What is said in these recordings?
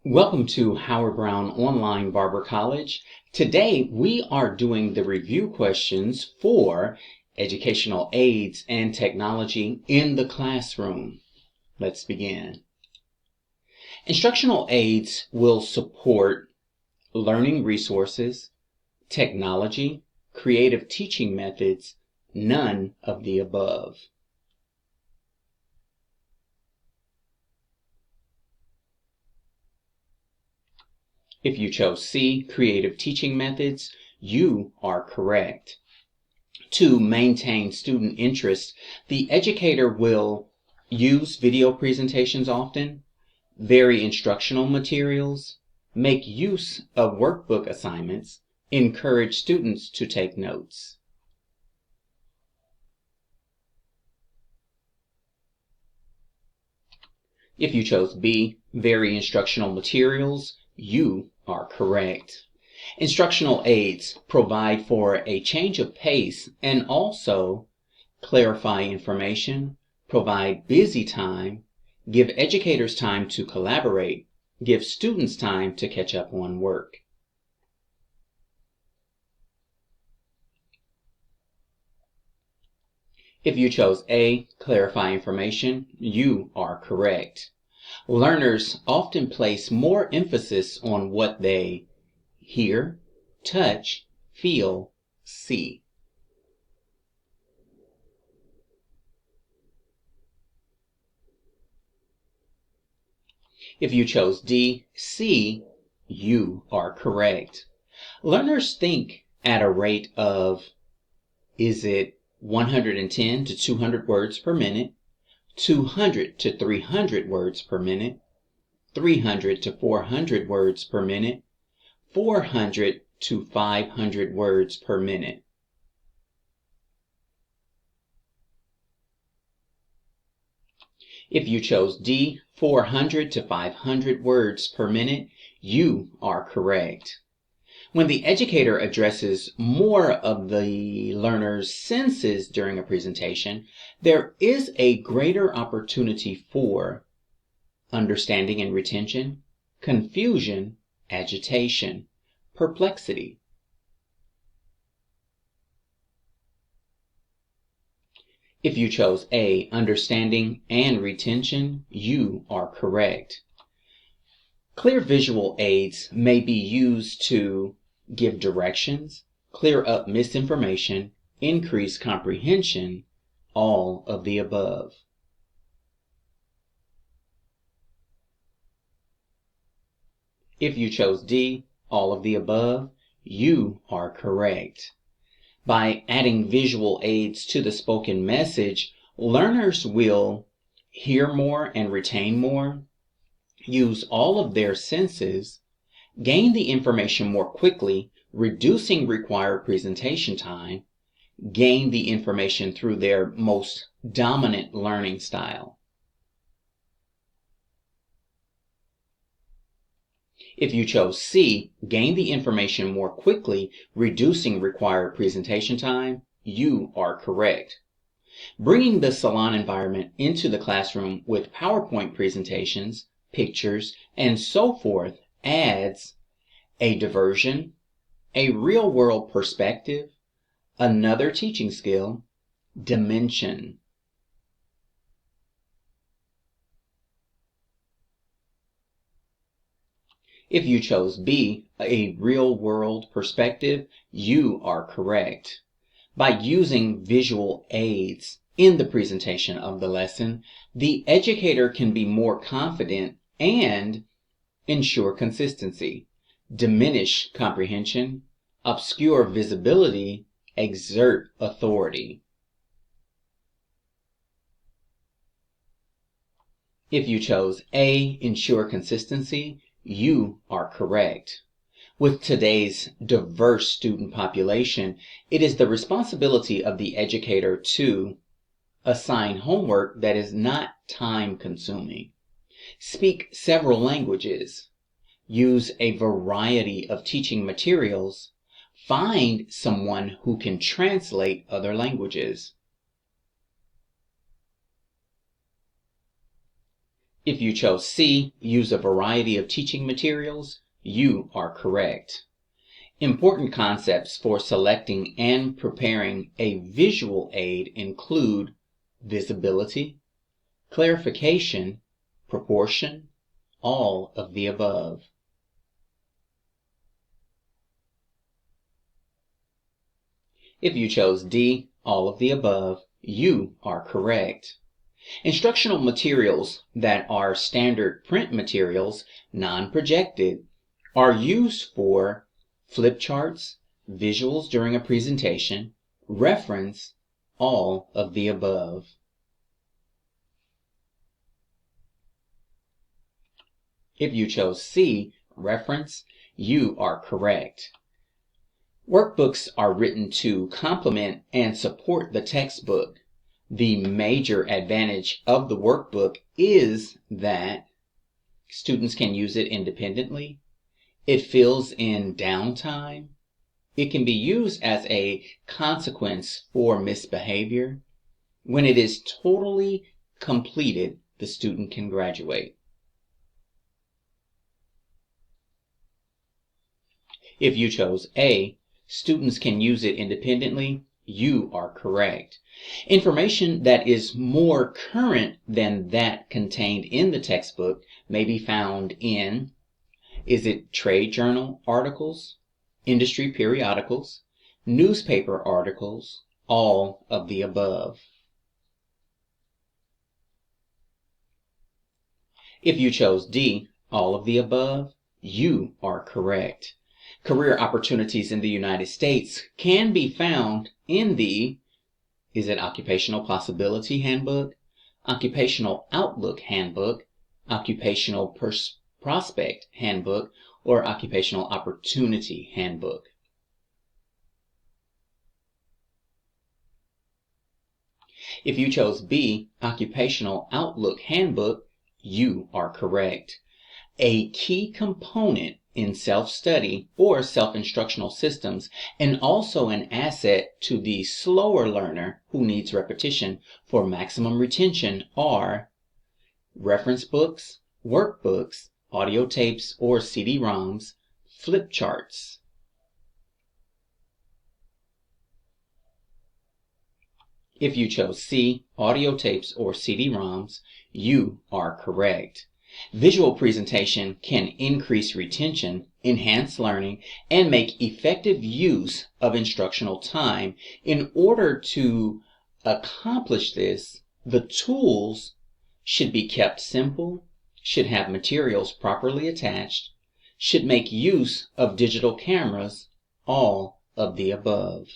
Welcome to Howard Brown Online Barber College. Today we are doing the review questions for educational aids and technology in the classroom. Let's begin. Instructional aids will support learning resources, technology, creative teaching methods, none of the above. If you chose C, creative teaching methods, you are correct. To maintain student interest, the educator will use video presentations often, vary instructional materials, make use of workbook assignments, encourage students to take notes. If you chose B, vary instructional materials, you are correct. Instructional aids provide for a change of pace and also clarify information, provide busy time, give educators time to collaborate, give students time to catch up on work. If you chose A, clarify information, you are correct. Learners often place more emphasis on what they hear, touch, feel, see. If you chose D, C, you are correct. Learners think at a rate of, is it 110 to 200 words per minute, 200 to 300 words per minute, 300 to 400 words per minute, 400 to 500 words per minute. If you chose D, 400 to 500 words per minute, you are correct. When the educator addresses more of the learner's senses during a presentation, there is a greater opportunity for understanding and retention, confusion, agitation, perplexity. If you chose A, understanding and retention, you are correct. Clear visual aids may be used to give directions, clear up misinformation, increase comprehension, all of the above. If you chose D, all of the above, you are correct. By adding visual aids to the spoken message, learners will hear more and retain more, use all of their senses, gain the information more quickly, reducing required presentation time, gain the information through their most dominant learning style. If you chose C, gain the information more quickly, reducing required presentation time, you are correct. Bringing the salon environment into the classroom with PowerPoint presentations, pictures, and so forth adds a diversion, a real-world perspective, another teaching skill, dimension. If you chose B, a real-world perspective, you are correct. By using visual aids in the presentation of the lesson, the educator can be more confident and ensure consistency, diminish comprehension, obscure visibility, exert authority. If you chose A, ensure consistency, you are correct. With today's diverse student population, it is the responsibility of the educator to assign homework that is not time-consuming, speak several languages, use a variety of teaching materials, find someone who can translate other languages. If you chose C, use a variety of teaching materials, you are correct. Important concepts for selecting and preparing a visual aid include visibility, clarification, proportion, all of the above. If you chose D, all of the above, you are correct. Instructional materials that are standard print materials, non-projected, are used for flip charts, visuals during a presentation, reference, all of the above. If you chose C, reference, you are correct. Workbooks are written to complement and support the textbook. The major advantage of the workbook is that students can use it independently. It fills in downtime. It can be used as a consequence for misbehavior. When it is totally completed, the student can graduate. If you chose A, students can use it independently, you are correct. Information that is more current than that contained in the textbook may be found in, is it trade journal articles, industry periodicals, newspaper articles, all of the above. If you chose D, all of the above, you are correct. Career opportunities in the United States can be found in the, is it Occupational Possibility Handbook, Occupational Outlook Handbook, Occupational Prospect Handbook, or Occupational Opportunity Handbook. If you chose B, Occupational Outlook Handbook, you are correct. A key component in self-study or self-instructional systems, and also an asset to the slower learner who needs repetition for maximum retention, are reference books, workbooks, audio tapes or CD-ROMs, flip charts. If you chose C, audio tapes or CD-ROMs, you are correct. Visual presentation can increase retention, enhance learning, and make effective use of instructional time. In order to accomplish this, the tools should be kept simple, should have materials properly attached, should make use of digital cameras, all of the above.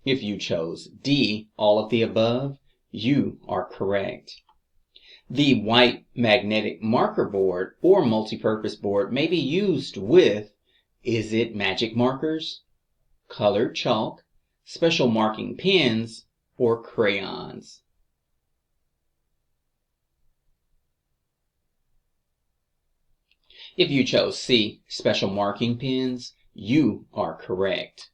If you chose D, all of the above, you are correct. The white magnetic marker board or multipurpose board may be used with, is it magic markers, colored chalk, special marking pens, or crayons? If you chose C, special marking pens, you are correct.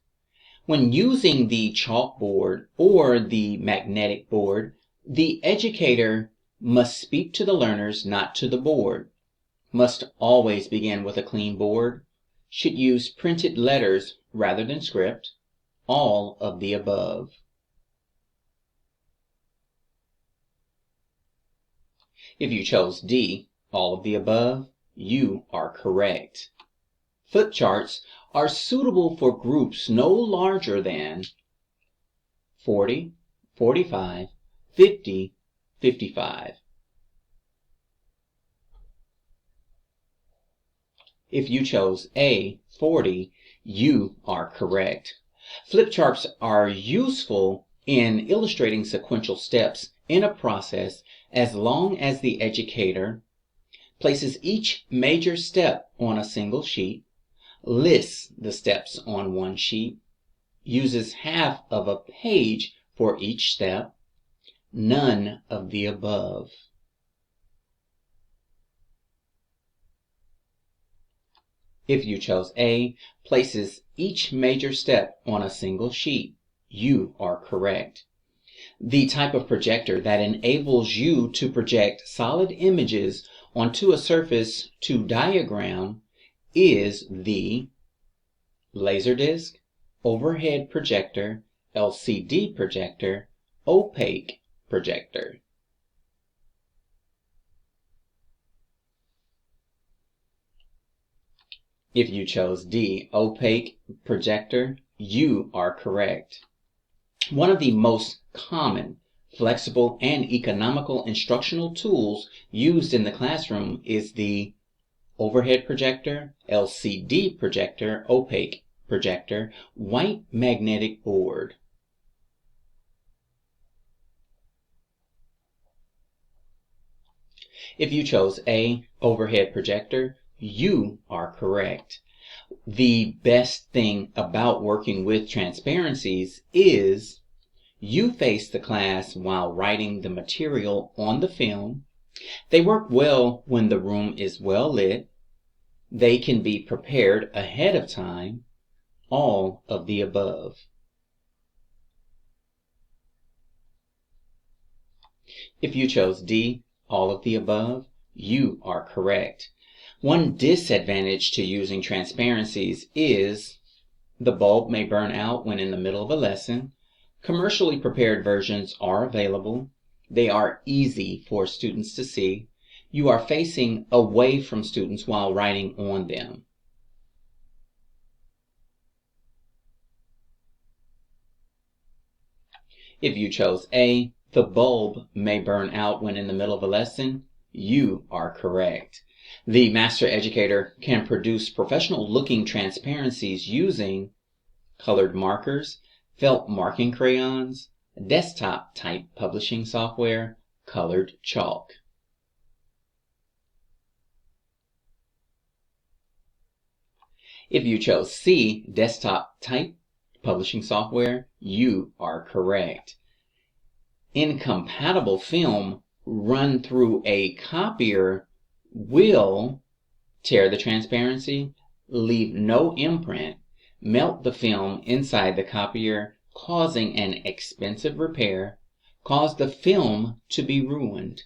When using the chalkboard or the magnetic board, the educator must speak to the learners, not to the board, must always begin with a clean board, should use printed letters rather than script, all of the above. If you chose D, all of the above, you are correct. Flip charts are suitable for groups no larger than 40, 45, 50, 55. If you chose A, 40, you are correct. Flip charts are useful in illustrating sequential steps in a process as long as the educator places each major step on a single sheet, lists the steps on one sheet, uses half of a page for each step, none of the above. If you chose A, places each major step on a single sheet, you are correct. The type of projector that enables you to project solid images onto a surface to diagram is the laserdisc, overhead projector, LCD projector, opaque projector. If you chose D, opaque projector, you are correct. One of the most common, flexible, and economical instructional tools used in the classroom is the overhead projector, LCD projector, opaque projector, white magnetic board. If you chose A, overhead projector, you are correct. The best thing about working with transparencies is you face the class while writing the material on the film. They work well when the room is well lit. They can be prepared ahead of time. All of the above. If you chose D, all of the above, you are correct. One disadvantage to using transparencies is the bulb may burn out when in the middle of a lesson. Commercially prepared versions are available. They are easy for students to see. You are facing away from students while writing on them. If you chose A, the bulb may burn out when in the middle of a lesson, you are correct. The Master Educator can produce professional-looking transparencies using colored markers, felt marking crayons, desktop-type publishing software, colored chalk. If you chose C, desktop-type publishing software, you are correct. Incompatible film run through a copier will tear the transparency, leave no imprint, melt the film inside the copier, causing an expensive repair, cause the film to be ruined.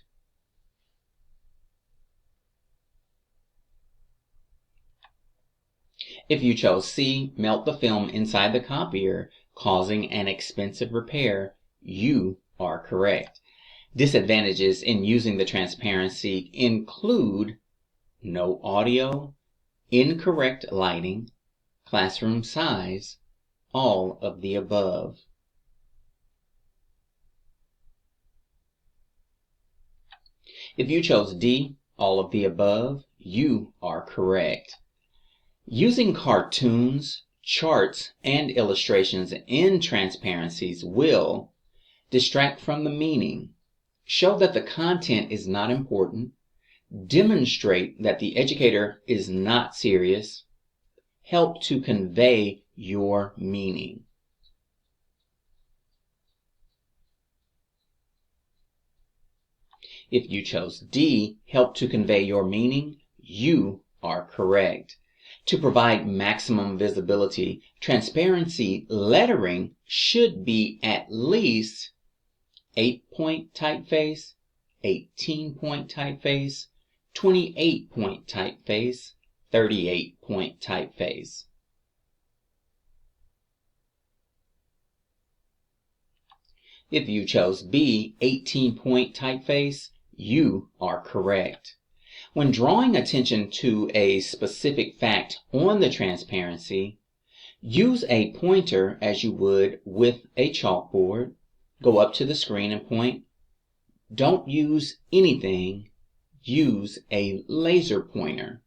If you chose C, melt the film inside the copier, causing an expensive repair, you are correct. Disadvantages in using the transparency include no audio, incorrect lighting, classroom size, all of the above. If you chose D, all of the above, you are correct. Using cartoons, charts, and illustrations in transparencies will distract from the meaning, show that the content is not important, demonstrate that the educator is not serious, help to convey your meaning. If you chose D, help to convey your meaning, you are correct. To provide maximum visibility, transparency lettering should be at least 8-point typeface, 18-point typeface, 28-point typeface, 38-point typeface. If you chose B, 18-point typeface, you are correct. When drawing attention to a specific fact on the transparency, use a pointer as you would with a chalkboard. Go up to the screen and point. Don't use anything. Use a laser pointer.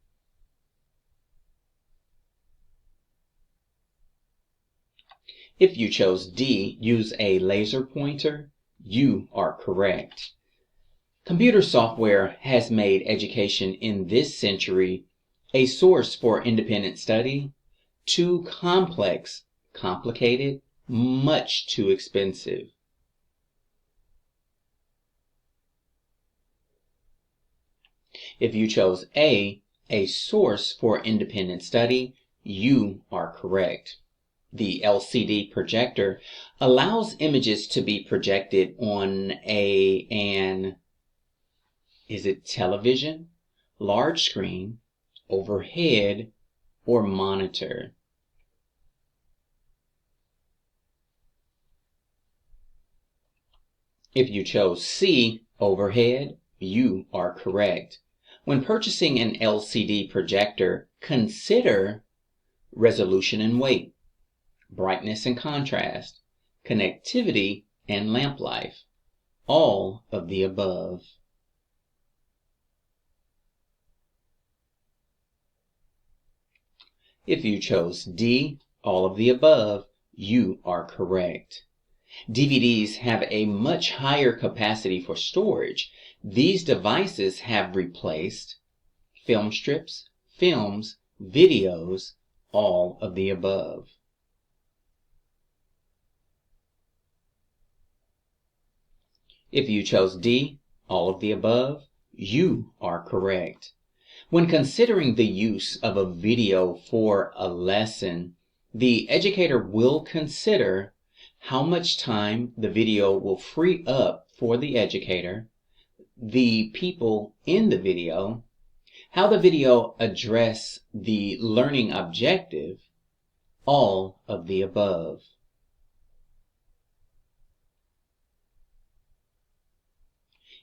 If you chose D, use a laser pointer, you are correct. Computer software has made education in this century a source for independent study, too complex, complicated, much too expensive. If you chose A source for independent study, you are correct. the LCD projector, allows images to be projected on is it television, large screen, overhead, or monitor? If you chose C, overhead, you are correct. When purchasing an LCD projector, consider resolution and weight, brightness and contrast, connectivity and lamp life, all of the above. If you chose D, all of the above, you are correct. DVDs have a much higher capacity for storage. These devices have replaced film strips, films, videos, all of the above. If you chose D, all of the above, you are correct. When considering the use of a video for a lesson, the educator will consider how much time the video will free up for the educator, the people in the video, how the video address the learning objective, all of the above.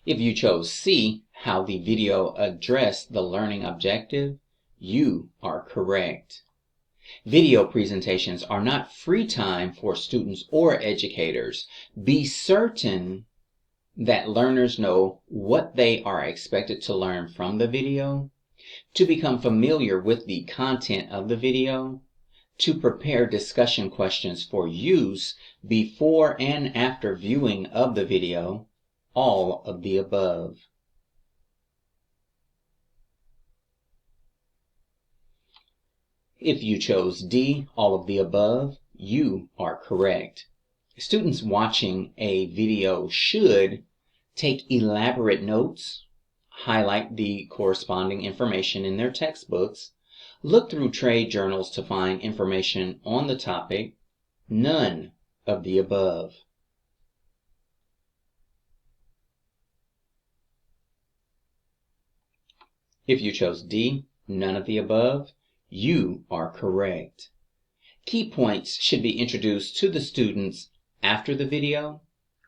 If you chose C, how the video addressed the learning objective, you are correct. Video presentations are not free time for students or educators. Be certain that learners know what they are expected to learn from the video, to become familiar with the content of the video, to prepare discussion questions for use before and after viewing of the video, all of the above. If you chose D, all of the above, you are correct. Students watching a video should take elaborate notes, highlight the corresponding information in their textbooks, look through trade journals to find information on the topic, none of the above. If you chose D, none of the above, you are correct. Key points should be introduced to the students after the video,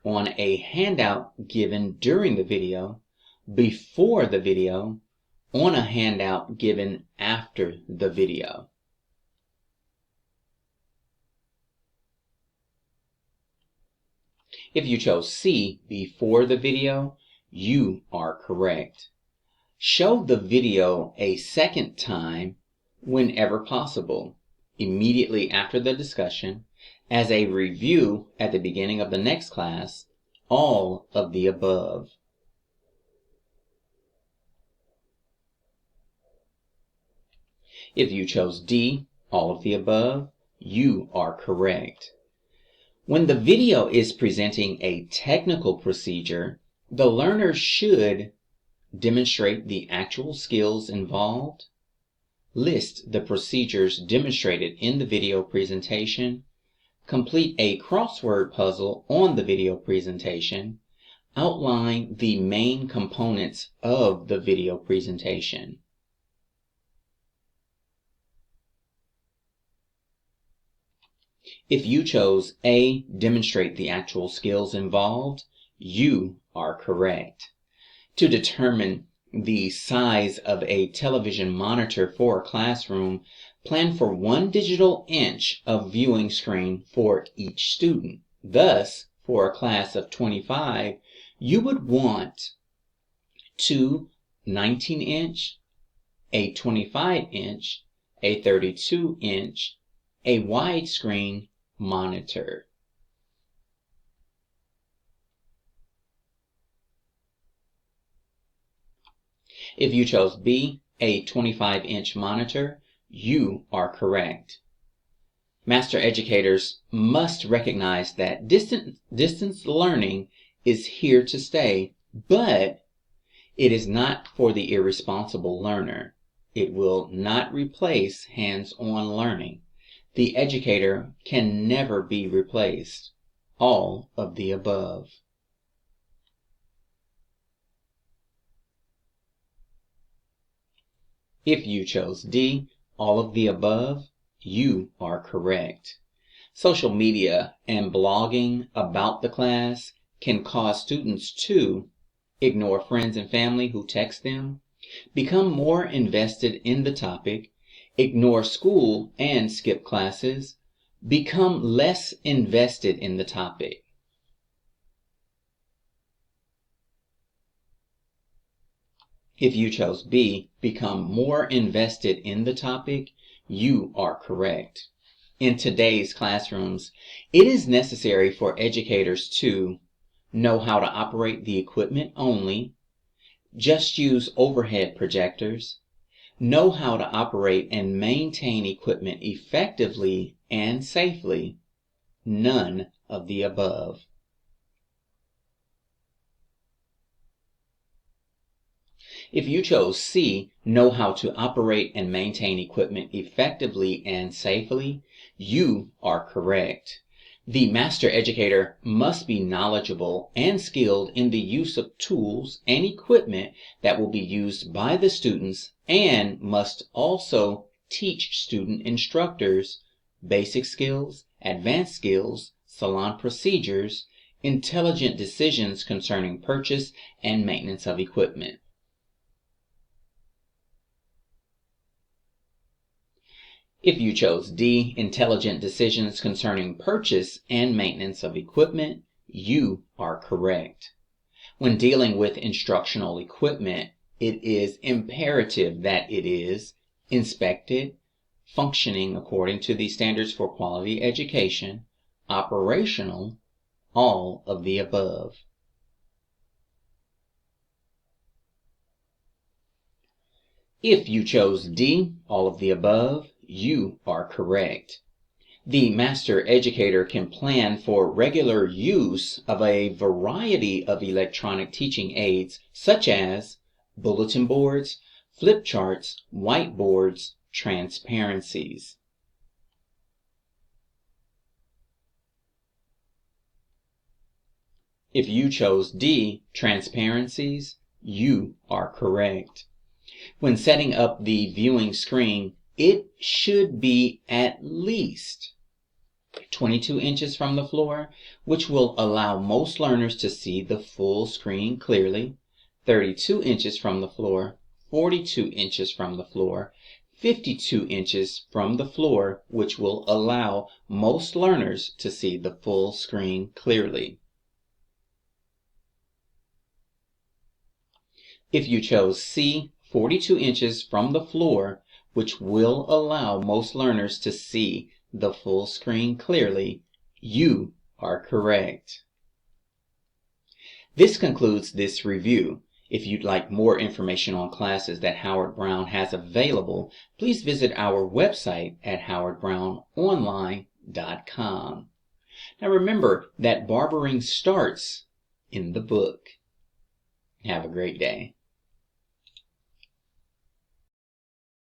on a handout given during the video, before the video, on a handout given after the video. If you chose C, before the video, you are correct. Show the video a second time whenever possible, immediately after the discussion, as a review at the beginning of the next class, all of the above. If you chose D, all of the above, you are correct. When the video is presenting a technical procedure, the learner should demonstrate the actual skills involved, list the procedures demonstrated in the video presentation, complete a crossword puzzle on the video presentation, outline the main components of the video presentation. If you chose A, demonstrate the actual skills involved, you are correct. To determine the size of a television monitor for a classroom, plan for 1 digital inch of viewing screen for each student. Thus, for a class of 25, you would want 2 19-inch, a 25-inch, a 32-inch, a widescreen monitor. If you chose B, a 25-inch monitor, you are correct. Master educators must recognize that distance learning is here to stay, but it is not for the irresponsible learner. It will not replace hands-on learning. The educator can never be replaced. All of the above. If you chose D, all of the above, you are correct. Social media and blogging about the class can cause students to ignore friends and family who text them, become more invested in the topic, ignore school and skip classes, become less invested in the topic. If you chose B, become more invested in the topic, you are correct. In today's classrooms, it is necessary for educators to know how to operate the equipment only, just use overhead projectors, know how to operate and maintain equipment effectively and safely, none of the above. If you chose C, know how to operate and maintain equipment effectively and safely, you are correct. The master educator must be knowledgeable and skilled in the use of tools and equipment that will be used by the students, and must also teach student instructors basic skills, advanced skills, salon procedures, intelligent decisions concerning purchase and maintenance of equipment. If you chose D, intelligent decisions concerning purchase and maintenance of equipment, you are correct. When dealing with instructional equipment, it is imperative that it is inspected, functioning according to the standards for quality education, operational, all of the above. If you chose D, all of the above, you are correct. The master educator can plan for regular use of a variety of electronic teaching aids such as bulletin boards, flip charts, whiteboards, transparencies. If you chose D, transparencies, you are correct. When setting up the viewing screen, it should be at least 22 inches from the floor, which will allow most learners to see the full screen clearly, 32 inches from the floor, 42 inches from the floor, 52 inches from the floor, which will allow most learners to see the full screen clearly. If you chose C, 42 inches from the floor, which will allow most learners to see the full screen clearly, you are correct. This concludes this review. If you'd like more information on classes that Howard Brown has available, please visit our website at howardbrownonline.com. Now remember that barbering starts in the book. Have a great day.